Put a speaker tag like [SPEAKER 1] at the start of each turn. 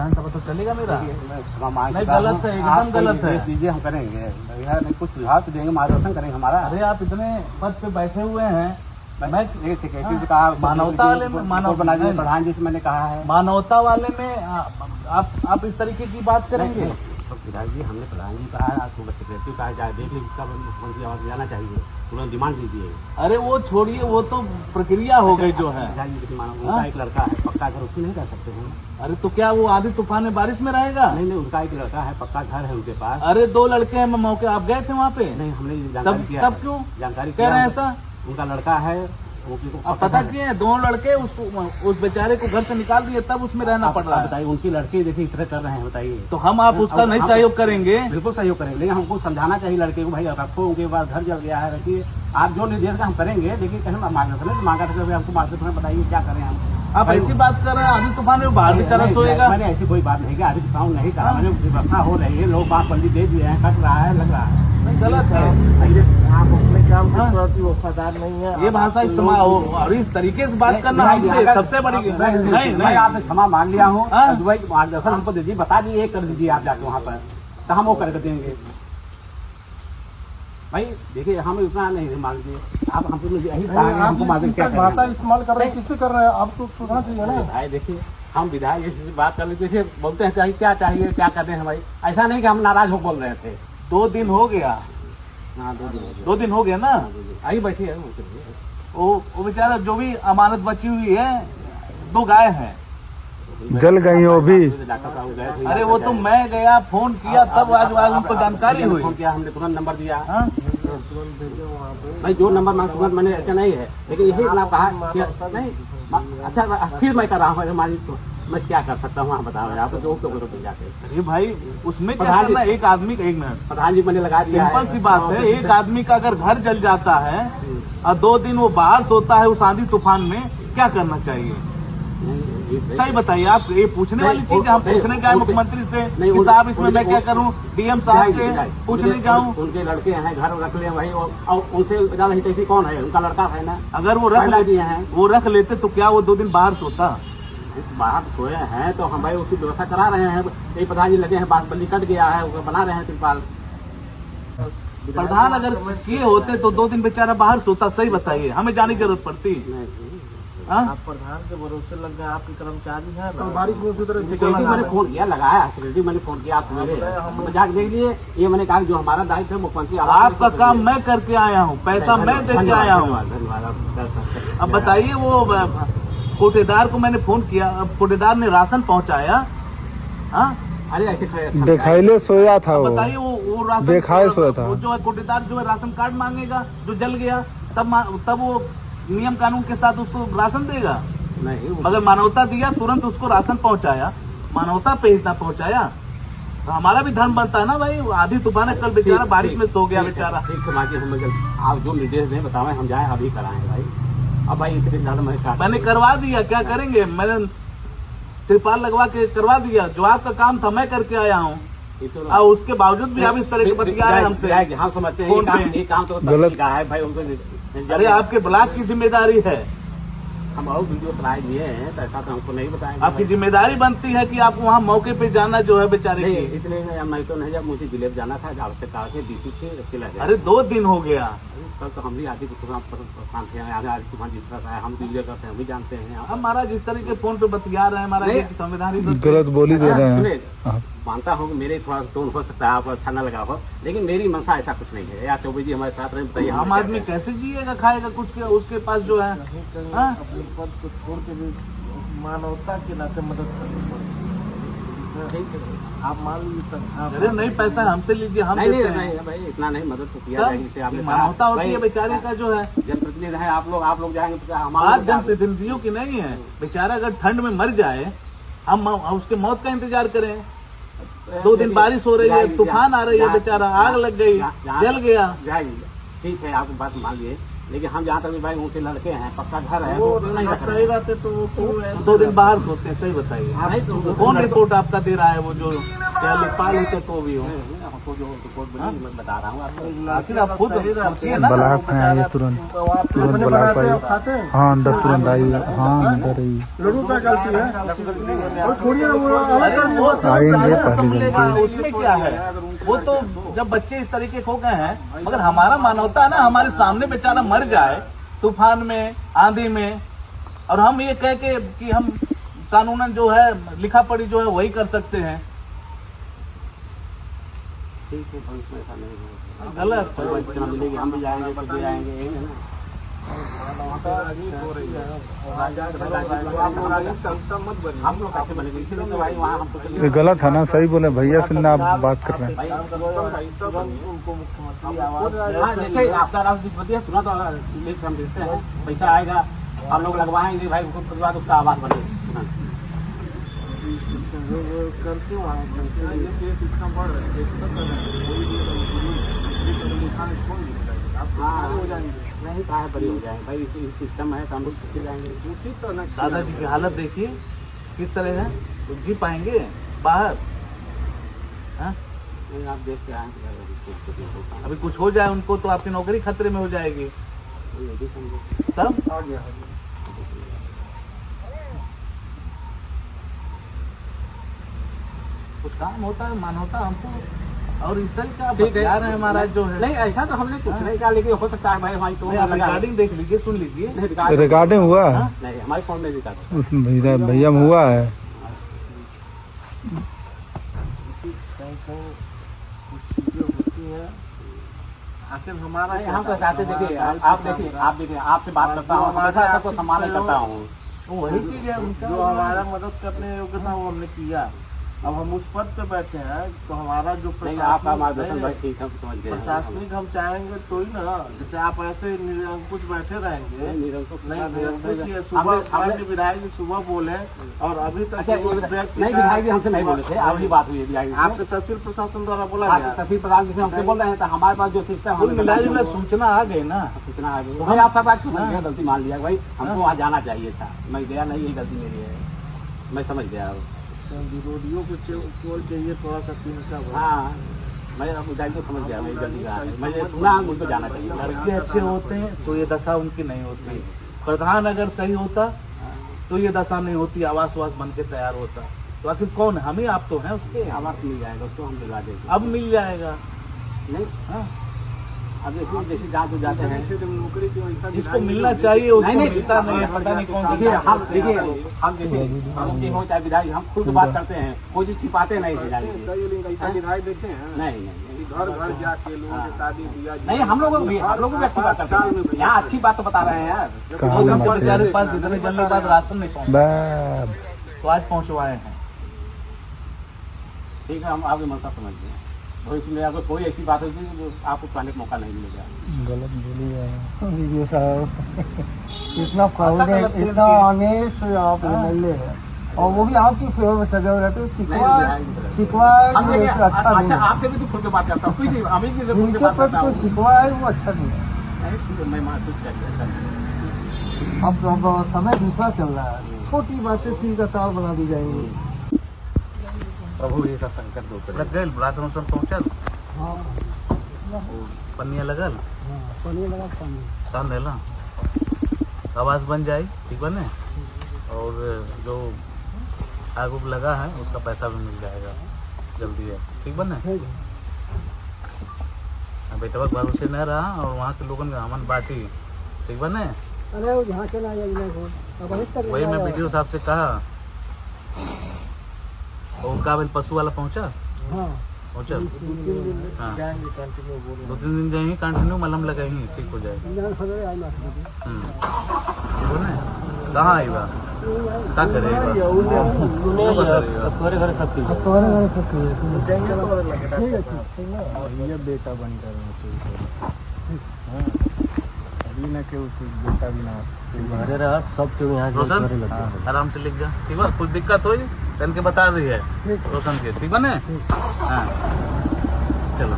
[SPEAKER 1] विधानसभा तो चलेगा मेरा?
[SPEAKER 2] क्षमा मांग
[SPEAKER 1] नहीं, गलत है, एकदम गलत है।
[SPEAKER 2] दीजिए, हम करेंगे भैया, नहीं कुछ सुझाव तो देंगे, मार्गदर्शन करेंगे हमारा।
[SPEAKER 1] अरे आप इतने पद पे बैठे हुए हैं, मैं
[SPEAKER 2] सेक्रेटरी से कहा,
[SPEAKER 1] मानवता वाले में
[SPEAKER 2] बना दीजिए, प्रधान जी से मैंने कहा है।
[SPEAKER 1] मानवता वाले में आप इस तरीके की बात करेंगे?
[SPEAKER 2] तो विधायक जी, हमने प्रधान जी कहा, आपको सेक्रेटरी कहा जाए, देख लीजिए इसका मुख्यमंत्री आवास जाना चाहिए, तुरंत डिमांड दीजिए।
[SPEAKER 1] अरे वो छोड़िए, वो तो प्रक्रिया हो गई जो है।
[SPEAKER 2] उनका एक लड़का है, पक्का घर उसकी नहीं कर सकते हैं।
[SPEAKER 1] अरे तो क्या वो आधी तूफान में बारिश में रहेगा?
[SPEAKER 2] नहीं, उनका एक लड़का है, पक्का घर है उनके पास।
[SPEAKER 1] अरे 2 लड़के हैं, मौके आप गए थे वहाँ पे?
[SPEAKER 2] नहीं, हमने जानकारी किया।
[SPEAKER 1] तब क्यों
[SPEAKER 2] जानकारी
[SPEAKER 1] कह रहे हैं ऐसा?
[SPEAKER 2] उनका लड़का है,
[SPEAKER 1] अब पता किए हैं 2 लड़के उस बेचारे को घर से निकाल दिए, तब उसमें रहना पड़ रहा है।
[SPEAKER 2] बताइए, उनकी लड़की देखिए इस तरह कर रहे हैं, बताइए।
[SPEAKER 1] तो हम आप उसका नहीं सहयोग करेंगे?
[SPEAKER 2] बिल्कुल सहयोग करेंगे, लेकिन हमको समझाना चाहिए लड़के को, भाई रखो, उनके पास घर जल गया है, रखिए, आप जो निर्देश का हम करेंगे। देखिए कहीं मार्गदर्शन मांगा था, हमको मार्गदर्शन बताइए क्या करें हम।
[SPEAKER 1] आप ऐसी बात कर रहे हैं, आधी तूफान में बाहर बेचारा सोएगा?
[SPEAKER 2] मैंने ऐसी कोई बात नहीं की, आधी तूफान नहीं कहा मैंने, व्यवस्था हो रही है, लोग बात बल्ली दे दिए हैं, कट रहा है, लग रहा है।
[SPEAKER 1] गलत है,
[SPEAKER 2] आप अपने काम
[SPEAKER 1] के
[SPEAKER 2] प्रति वफादार नहीं है।
[SPEAKER 1] ये भाषा इस्तेमाल हो और इस तरीके से बात करना हमसे सबसे बड़ी नहीं।
[SPEAKER 2] आपसे क्षमा मांग लिया हूँ, मार्गदर्शन हमको दीजिए, बता दीजिए, कर दीजिए आप जाके वहाँ पर, तो हम वो करके देंगे। भाई देखिए, हम इतना नहीं मांगते, आप हमको यही हमको
[SPEAKER 1] भाषा इस्तेमाल कर रहे हैं, किससे कर रहे हैं? आप तो सोचना चाहिए ना
[SPEAKER 2] भाई। देखिए, हम विधायक जी से बात कर लेते थे, बोलते हैं चाहिए क्या चाहिए, क्या करते हैं भाई, ऐसा नहीं कि हम नाराज हो बोल रहे थे।
[SPEAKER 1] 2 दिन हो गया।
[SPEAKER 2] हाँ, 2 दिन
[SPEAKER 1] 2 दिन हो गया ना?
[SPEAKER 2] आई बैठिए।
[SPEAKER 1] वो बेचारा जो भी अमानत बची हुई है, 2 गाय हैं,
[SPEAKER 3] जल गई हो भी।
[SPEAKER 1] अरे वो तो मैं गया, फोन किया, तब आज उनको जानकारी हुई।
[SPEAKER 2] फोन किया, हमने तुरंत नंबर दिया। भाई जो नंबर मांग तुरंत, मैंने ऐसा नहीं है, लेकिन यही अपना कहा नहीं। अच्छा, फिर मैं कर रहा हूँ, हमारी मैं क्या कर सकता हूँ, बताओ आप जो जाके।
[SPEAKER 1] अरे भाई उसमें क्या करना, एक आदमी का, 1 मिनट,
[SPEAKER 2] प्रधान जी मैंने लगा दिया,
[SPEAKER 1] सिंपल सी बात है। एक आदमी का अगर घर जल जाता है और 2 दिन वो बाहर सोता है उस आंधी तूफान में, क्या करना चाहिए? सही बताइए आप, ये पूछने वाली चीज है। हम पूछने जाए मुख्यमंत्री से कि साहब इसमें मैं क्या करूं, डीएम साहब से पूछने जाऊं?
[SPEAKER 2] उनके लड़के हैं, घर रख ले भाई, और उनसे ज्यादा ही तैसी कौन है, उनका लड़का है ना।
[SPEAKER 1] अगर वो रख लेते तो क्या वो 2 दिन बाहर सोता?
[SPEAKER 2] बाहर सोए हैं तो हम भाई उसकी व्यवस्था करा रहे हैं। यही प्रधान जी लगे हैं, बात बल्ली कट गया है, वो बना रहे हैं तिरपाल।
[SPEAKER 1] प्रधान अगर किए होते तो 2 दिन बेचारा बाहर सोता। सही बताइए, हमें जाने की जरूरत पड़ती?
[SPEAKER 2] आप प्रधान के भरोसे लग गए, आपके कर्मचारी हैं, बारिश में उसी तरह मैंने फोन किया, लगाया सेक्रेटरी, मैंने फोन किया, आप जाके देख लिए। ये मैंने कहा जो हमारा दायित्व है मुख्यमंत्री,
[SPEAKER 1] आपका काम मैं करके आया हूँ, पैसा मैं दे के आया हूँ।
[SPEAKER 2] धन्यवाद।
[SPEAKER 1] अब बताइए, वो कोटेदार को मैंने फोन किया, अब कोटेदार ने राशन पहुँचाया?
[SPEAKER 2] अरे ऐसे
[SPEAKER 3] दिखाइले सोया था वो,
[SPEAKER 1] बताइए वो राशन
[SPEAKER 3] दिखाए सोया था।
[SPEAKER 1] वो जो है कोटेदार जो है राशन कार्ड मांगेगा, जो जल गया, तब वो नियम कानून के साथ उसको राशन देगा?
[SPEAKER 2] नहीं,
[SPEAKER 1] मगर मानवता दिया, तुरंत उसको राशन पहुंचाया, मानवता पे इतना पहुंचाया, तो हमारा भी धर्म बनता है ना भाई। आधी तूफान है, कल बेचारा बारिश में सो गया बेचारा।
[SPEAKER 2] आप जो निर्देश दें बताएं, हम जाएं अभी कराएं भाई। अब भाई इससे ज्यादा
[SPEAKER 1] मैंने करवा दिया, क्या करेंगे, मैंने तिरपाल लगवा के करवा दिया, जो आपका काम था मैं करके आया हूँ, और उसके बावजूद भी आप इस तरह के बतिया रहे हैं हमसे।
[SPEAKER 2] हम समझते हैं ये काम तो गलत का है भाई, उनको।
[SPEAKER 1] अरे आपके ब्लॉक की जिम्मेदारी है,
[SPEAKER 2] हम और वीडियो बनाए दिए हैं, तो ऐसा तो हमको नहीं बताएंगे।
[SPEAKER 1] आपकी जिम्मेदारी बनती है कि आप वहाँ मौके पे जाना जो है बेचारे की।
[SPEAKER 2] इसलिए मैं तो नहीं, जब मुझे जिले जाना था, आवश्यकता से डीसी थे।
[SPEAKER 1] अरे 2 दिन हो गया,
[SPEAKER 2] कल तो हम भी आगे परेशान थे, आज तूफान जिस तरह है, हम वीडियो करते हैं, हम भी जानते हैं।
[SPEAKER 1] अब महाराज इस तरह के फोन पे बतिया रहे हैं, महाराज संविधान
[SPEAKER 3] गलत बोली दे रहे हैं।
[SPEAKER 2] मानता हूँ मेरे थोड़ा टोन हो सकता है, आपको अच्छा न लगा हो, लेकिन मेरी मनसा ऐसा कुछ नहीं है। या चौबे जी हमारे साथ रहे, बताइए
[SPEAKER 1] आम आदमी कैसे जिएगा, खाएगा कुछ के? उसके पास जो है
[SPEAKER 2] अपने पद को छोड़ के भी मानवता के नाते मदद करनी पड़ती। आप मान लीजिए,
[SPEAKER 1] अरे नहीं, पैसा हमसे लीजिए, हम देते हैं
[SPEAKER 2] भाई, इतना नहीं, मदद तो किया जाएगी।
[SPEAKER 1] मानवता होती है बेचारे का जो है।
[SPEAKER 2] जनप्रतिनिधि है आप लोग जाएंगे,
[SPEAKER 1] बात जनप्रतिनिधियों की नहीं है। बेचारा अगर ठंड में मर जाए, हम उसके मौत का इंतजार करें? 2 दिन बारिश हो रही है, तूफान आ रही है, बेचारा आग लग गई, जल गया।
[SPEAKER 2] ठीक है, आपको बात मान लिए, लेकिन हम जहाँ तक भी भाई उनके लड़के हैं, पक्का घर है,
[SPEAKER 4] वो
[SPEAKER 2] तो नहीं रख
[SPEAKER 4] सही
[SPEAKER 2] रहे।
[SPEAKER 4] रहते तो वो क्यों
[SPEAKER 1] तो
[SPEAKER 4] ऐसे-
[SPEAKER 1] 2 दिन बाहर सोते हैं, सही बताइए।
[SPEAKER 2] नहीं तो
[SPEAKER 1] कौन रिपोर्ट आपका दे रहा है? वो जो क्या लेखपाल हो चाहे तो भी हो,
[SPEAKER 2] हमको जो रिपोर्ट बनी मैं बता रहा हूँ आपको।
[SPEAKER 1] आखिर आप खुद सोचिए ना।
[SPEAKER 3] ब्लॉक में आइए तुरंत, तुरंत ब्लॉक आइए। हाँ अंदर तुरंत आइए, हाँ अंदर आइए,
[SPEAKER 4] लोगों का गलती है और छोड़िए वो अलग
[SPEAKER 1] अरे वो तो
[SPEAKER 3] आएंगे
[SPEAKER 1] जाने
[SPEAKER 3] पहले
[SPEAKER 1] संभलेगा,
[SPEAKER 3] जल्दी।
[SPEAKER 1] उसमें क्या है? वो तो जब बच्चे इस तरीके हो गए हैं, मगर हमारा मानवता है ना, हमारे सामने बेचारा मर जाए तूफान में, आंधी में, और हम ये कह के कि हम कानूनन जो है लिखा पढ़ी जो है वही कर सकते हैं।
[SPEAKER 2] ठीक है, भविष्य में ऐसा नहीं होगा।
[SPEAKER 1] गलत
[SPEAKER 2] कोई बात जितना मिलेगी हम भी जाएंगे, सब भी आएंगे, यही है ना। हम लोग कैसे बनेंगे? इसीलिए तो भाई वहाँ हमको
[SPEAKER 3] ये गलत है ना, सही बोले भैया से ना आप बात कर रहे हैं।
[SPEAKER 2] भाई
[SPEAKER 4] उनको मुख्यमंत्री आवास
[SPEAKER 2] हाँ, जैसे आपदा राहत बीच तुरंत लिख हम देते हैं, पैसा आएगा, हम लोग लगवाएंगे भाई, उसके बाद उसका आवास बनेगा।
[SPEAKER 4] करते वहाँ करते ये केस इतना बढ़ रहा है, केस तक कर रहे हैं, कोई भी लिखा नहीं, कौन लिखेगा? आप
[SPEAKER 2] हाँ,
[SPEAKER 4] हो जाएंगे
[SPEAKER 2] नहीं कहा बड़ी हो जाएंगे भाई, सिस्टम है तो हम लोग सीखे जाएंगे।
[SPEAKER 4] उसी तरह
[SPEAKER 1] दादाजी की हालत देखिए किस तरह है, तो जी पाएंगे बाहर? हाँ?
[SPEAKER 2] नहीं, आप देख के आएंगे,
[SPEAKER 1] अभी कुछ हो जाए उनको तो आपकी नौकरी खतरे में हो जाएगी,
[SPEAKER 2] ये भी समझो।
[SPEAKER 1] तब
[SPEAKER 4] आ गया।
[SPEAKER 1] कुछ काम होता है, मानवता हमको, और इस तरह का
[SPEAKER 2] ठीक है।
[SPEAKER 1] बता रहे हैं महाराज जो है।
[SPEAKER 2] नहीं ऐसा तो हमने कुछ नहीं कहा, लेकिन हो सकता है भाई हमारी तो
[SPEAKER 1] नहीं, आप रिकॉर्डिंग देख लीजिए, सुन लीजिए।
[SPEAKER 2] नहीं,
[SPEAKER 3] रिकॉर्डिंग हुआ है,
[SPEAKER 2] नहीं हमारे फोन में रिकॉर्ड
[SPEAKER 3] उस भैया में हुआ है।
[SPEAKER 4] कहीं कहीं कुछ चीजें होती हैं, आखिर हमारा
[SPEAKER 2] नहीं, हम तो चाहते देखिए, आप देखिए आपसे बात करता हूँ, हमेशा सबको सम्मान करता हूँ।
[SPEAKER 1] वही चीज है उनका,
[SPEAKER 4] जो हमारा मदद करने योग्य था वो हमने किया। अब हम उस पद पे बैठे हैं तो हमारा जो
[SPEAKER 2] नहीं, आपका मार्गदर्शन भाई ठीक है, समझ गए।
[SPEAKER 4] प्रशासनिक हम चाहेंगे तो ही ना, जैसे आप ऐसे निरंकुश बैठे रहेंगे। नहीं निरंकुश ये सुबह हमारे विधायक जी सुबह बोले और अभी तक
[SPEAKER 2] अच्छा,
[SPEAKER 4] उस
[SPEAKER 2] नहीं
[SPEAKER 4] व्यक्ति
[SPEAKER 2] विधायक जी हमसे नहीं बोले थे, अभी बात हुई है विधायक जी से।
[SPEAKER 4] आपसे तहसील प्रशासन द्वारा बोला
[SPEAKER 2] हाँ,
[SPEAKER 4] गया।
[SPEAKER 2] तहसील प्रधान जी से हमसे बोल रहे हैं, तो हमारे पास जो सिस्टम
[SPEAKER 1] कुल मिला जुला सूचना आ गई ना।
[SPEAKER 2] सूचना आ गई, भाई आप सब बात समझ गया, गलती मान लिया भाई, हमको वहाँ जाना चाहिए था, मैं गया नहीं, यही गलती मेरी है, मैं समझ गया।
[SPEAKER 4] विरोधियों को केवल चाहिए थोड़ा सा तीनसा।
[SPEAKER 2] हाँ, मैं अब विधायक को समझ गया, मेरी गलती कहा है, मैंने सुना मुझको जाना चाहिए।
[SPEAKER 1] लड़के अच्छे होते हैं तो ये दशा उनकी नहीं होती, प्रधान अगर सही होता तो ये दशा नहीं होती, आवास वास बन के तैयार होता। तो आखिर कौन है? हम ही आप तो हैं उसके।
[SPEAKER 2] आवास मिल जाएगा उसको, हम दिलवा देंगे।
[SPEAKER 1] अब मिल जाएगा।
[SPEAKER 2] नहीं,
[SPEAKER 1] हाँ,
[SPEAKER 2] अब देखिए जैसे जहाँ तो जाते हैं,
[SPEAKER 4] नौकरी की वैसा
[SPEAKER 1] जिसको मिलना चाहिए उसको मिलता नहीं है, पता नहीं कौन
[SPEAKER 2] देखिए
[SPEAKER 1] सा।
[SPEAKER 2] हम देखिए हम हो चाहे विधायक, हम खुद बात करते हैं, कोई चीज छिपाते नहीं विधायक जी।
[SPEAKER 4] सही लिंग ऐसा विधायक देखे हैं।
[SPEAKER 2] नहीं नहीं
[SPEAKER 4] घर घर जाके लोगों की शादी ब्याह
[SPEAKER 2] नहीं, हम लोग भी अच्छी बात करते हैं, यहाँ अच्छी बात तो बता रहे हैं यार।
[SPEAKER 3] कहाँ
[SPEAKER 1] दो दिन से
[SPEAKER 3] बात
[SPEAKER 1] बेचारे
[SPEAKER 3] है?
[SPEAKER 1] के पास इतने जल्दी बाद राशन नहीं पहुंचा,
[SPEAKER 3] बा-
[SPEAKER 1] तो आज पहुंचवाए हैं।
[SPEAKER 2] ठीक है, हम आपकी मनसा समझ गए। भविष्य में अगर कोई ऐसी बात होगी तो आपको पाने का मौका नहीं मिलेगा।
[SPEAKER 3] गलत बोलिए
[SPEAKER 5] वीडियो साहब, इतना
[SPEAKER 1] ऐसा
[SPEAKER 5] प्राउड है,
[SPEAKER 1] गलत
[SPEAKER 5] इतना
[SPEAKER 1] है।
[SPEAKER 5] ऑनेस्ट आप एमएलए है, और वो भी आपकी फेवर में सजा हुए रहते हैं। शिकवा
[SPEAKER 2] नहीं,
[SPEAKER 5] शिकवा
[SPEAKER 2] हम
[SPEAKER 5] जो
[SPEAKER 2] देखिए,
[SPEAKER 5] है अच्छा नहीं
[SPEAKER 2] अच्छा
[SPEAKER 5] है,
[SPEAKER 2] आपसे भी तो खुल के बात करता हूँ, कोई अमीर जी से खुल के
[SPEAKER 5] जिनके
[SPEAKER 2] बात
[SPEAKER 5] प्रति
[SPEAKER 2] करता
[SPEAKER 5] कोई
[SPEAKER 2] हूँ।
[SPEAKER 5] शिकवा है वो अच्छा नहीं है।
[SPEAKER 2] नहीं, ठीक है, मैं महसूस कर
[SPEAKER 5] अब समय दूसरा चल रहा है, छोटी बातें तीर का तार बना दी जाएंगी।
[SPEAKER 2] प्रभु ये सब संकट दूर करे।
[SPEAKER 1] लग गए राशन वासन पहुंचल,
[SPEAKER 5] हाँ,
[SPEAKER 1] पन्निया लगल,
[SPEAKER 5] पानी लगा पानी।
[SPEAKER 1] काम देला, आवास बन जाए, ठीक बने, और जो आग उग लगा है उसका पैसा भी मिल जाएगा जल्दी है, ठीक बने। बेटवा के भरोसे न रहा और वहाँ के लोगों का अमन बाटी, ठीक बने।
[SPEAKER 5] अरे वो यहाँ चला
[SPEAKER 1] वही मैं वीडियो साहब से कहा, और उनका भी पशु वाला पहुँचा,
[SPEAKER 5] हाँ,
[SPEAKER 1] पहुँचा, हाँ,
[SPEAKER 4] जाएंगे कंटिन्यू बोल
[SPEAKER 1] 2-3 दिन जाएंगे, कंटिन्यू मलहम लगाएंगे, ठीक हो जाएगा। कहाँ आई बा, क्या करेगा,
[SPEAKER 5] तुम्हारे घर सब
[SPEAKER 4] जाएंगे तो और लगेगा।
[SPEAKER 5] ठीक है, ठीक है।
[SPEAKER 3] ये बेटा बनकर अभी न के उसको बेटा भी ना
[SPEAKER 5] हमारे रहा सब तो यहाँ
[SPEAKER 1] रोशन आराम से लिख जा, ठीक है। कुछ दिक्कत हुई तन के बता रही है रोशन के, ठीक है ना। हाँ, चलो।